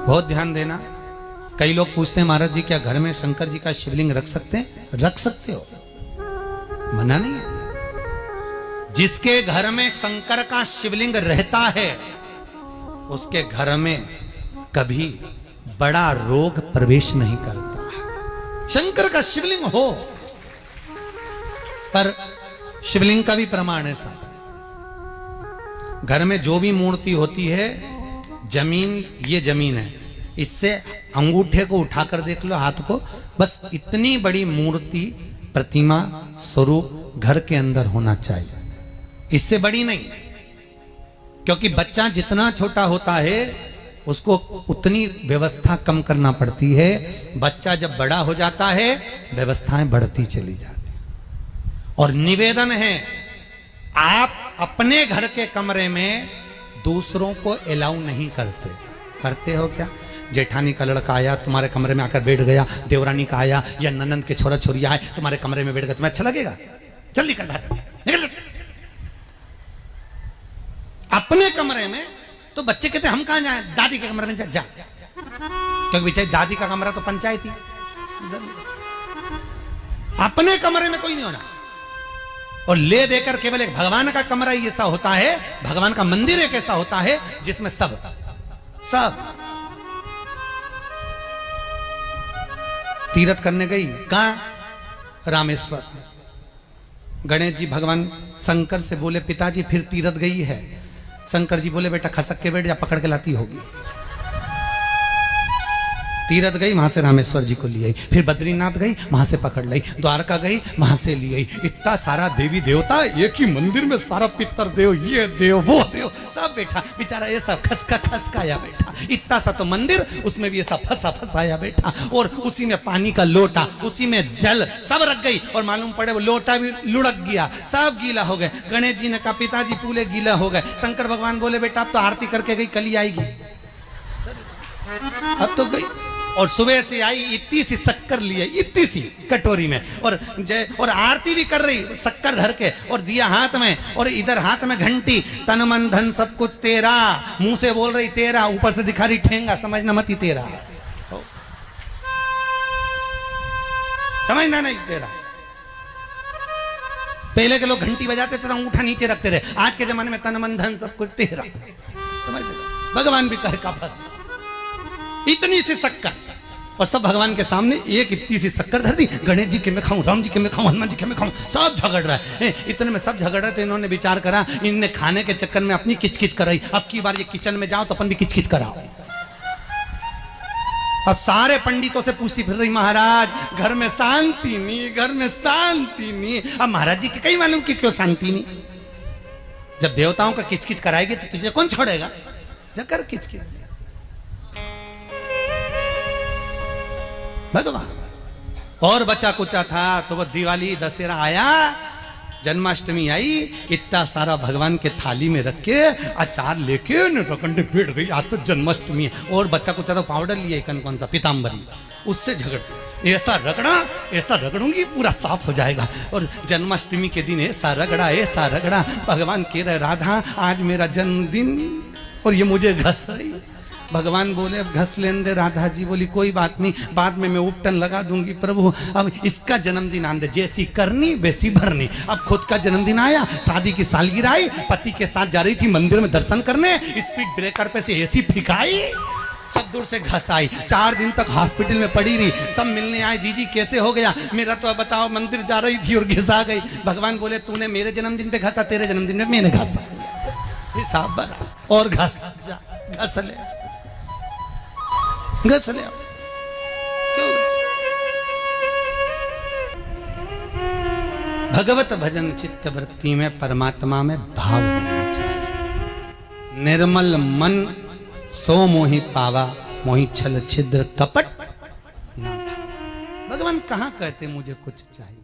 बहुत ध्यान देना। कई लोग पूछते हैं महाराज जी क्या घर में शंकर जी का शिवलिंग रख सकते हैं? रख सकते हो, मना नहीं है। जिसके घर में शंकर का शिवलिंग रहता है उसके घर में कभी बड़ा रोग प्रवेश नहीं करता। शंकर का शिवलिंग हो, पर शिवलिंग का भी प्रमाण है साहब। घर में जो भी मूर्ति होती है, जमीन ये जमीन है, इससे अंगूठे को उठाकर देख लो, हाथ को, बस इतनी बड़ी मूर्ति प्रतिमा स्वरूप घर के अंदर होना चाहिए, इससे बड़ी नहीं। क्योंकि बच्चा जितना छोटा होता है उसको उतनी व्यवस्था कम करना पड़ती है। बच्चा जब बड़ा हो जाता है व्यवस्थाएं बढ़ती चली जाती। और निवेदन है, आप अपने घर के कमरे में दूसरों को अलाउ नहीं करते। करते हो क्या? जेठानी का लड़का आया तुम्हारे कमरे में आकर बैठ गया, देवरानी का आया या ननंद के छोरा छोरी आए तुम्हारे कमरे में बैठ गए, तुम्हें अच्छा लगेगा? जल्दी कर निकल। अपने कमरे में तो बच्चे कहते हम कहां जाएं? दादी के कमरे में जा। क्योंकि बेचारी दादी का कमरा तो पंचायती। अपने कमरे में कोई नहीं होना। और ले देकर केवल एक भगवान का कमरा ही ऐसा होता है, भगवान का मंदिर एक ऐसा होता है जिसमें सब तीर्थ करने गई। कहां? रामेश्वर। गणेश जी भगवान शंकर से बोले पिताजी फिर तीर्थ गई है। शंकर जी बोले बेटा खसक के बैठ जा, पकड़ के लाती होगी। तीरथ गई, वहां से रामेश्वर जी को ले आई। फिर बद्रीनाथ गई, वहां से पकड़ लाई। द्वारका गई, वहां से ले आई। इतना सारा देवी देवता एक ही मंदिर में, सारा पितर देव, ये देव वो देव सब बैठा। बेचारा ये सब खसकाया बैठा। इतना सा तो मंदिर, उसमें भी ये सब फंसाया बैठा। और उसी में पानी का लोटा, उसी में जल सब रख गई। और मालूम पड़े वो लोटा भी लुढ़क गया, सब गीला हो गए। गणेश जी ने कहा पिताजी पूरे गीला हो गए। शंकर भगवान बोले बेटा अब तो आरती करके गई, कल ही आएगी। अब तो गई। और सुबह से आई, इतनी सी शक्कर लिए, इतनी सी कटोरी में, और आरती भी कर रही शक्कर धर के, और दिया हाथ में, और इधर हाथ में घंटी, तन मन धन सब कुछ तेरा। मुंह से बोल रही तेरा, ऊपर से दिखा रही ठेंगा, समझना मत ही तेरा, समझना नहीं तेरा। पहले के लोग घंटी बजाते थे, अंगूठा नीचे रखते थे। आज के जमाने में तन मन धन सब कुछ तेरा, समझ भगवान भी कहे का फंस। इतनी सी शक्कर, और सब भगवान के सामने एक इतनी सी शक्कर धर दी। गणेश जी के मैं खाऊं, राम जी के मैं खाऊं, हनुमान जी के मैं खाऊं, सब झगड़ रहा है। इतने में सब झगड़ रहे तो इन्होंने विचार करा, इनने खाने के चक्कर में अपनी किचकिच कराई। अब की बार ये किचन में जाओ तो अपन भी किचकिच कराओ। अब सारे पंडितों से पूछती फिर रही महाराज घर में शांति नहीं, घर में शांति नहीं। अब महाराज जी के कई मालूम कि क्यों शांति नहीं। जब देवताओं का किचकिच कराएगी तो तुझे कौन छोड़ेगा? जकर किचकिच भगवान। और बचा कुचा था तो वो दिवाली दशहरा आया, जन्माष्टमी आई, इतना सारा भगवान के थाली में रख के अचार लेके रकंडे पेट गई। आज तो जन्माष्टमी है। और बच्चा कुचा तो पाउडर लिए कौन सा पीताम्बरी, उससे झगड़ ऐसा रगड़ूंगी पूरा साफ हो जाएगा। और जन्माष्टमी के दिन ऐसा रगड़ा भगवान कह रहे राधा आज मेरा जन्मदिन और ये मुझे घस रही। भगवान बोले अब घस लेने दे। राधा जी बोली कोई बात नहीं, बाद में मैं उपटन लगा दूंगी प्रभु। अब इसका जन्मदिन आने दे, जैसी करनी वैसी भरनी। अब खुद का जन्मदिन आया, शादी की सालगिरह आई, पति के साथ जा रही थी मंदिर में दर्शन करने, स्पीड ब्रेकर पे से ऐसी फिकाई, सब दूर से घस आई। 4 दिन तक हॉस्पिटल में पड़ी रही। सब मिलने आए, जीजी कैसे हो गया? मेरा तो बताओ मंदिर जा रही थी और घिसा गई। भगवान बोले तूने मेरे जन्मदिन पे घसा, तेरे जन्मदिन में मैंने घसा, हिसाब बना। और घस ले घस ले। क्यों भगवत भजन चित्त वृत्ति में परमात्मा में भाव होना चाहिए। निर्मल मन सो मोहि पावा, मोहि छल छिद्र कपट ना। भगवान कहां कहते मुझे कुछ चाहिए।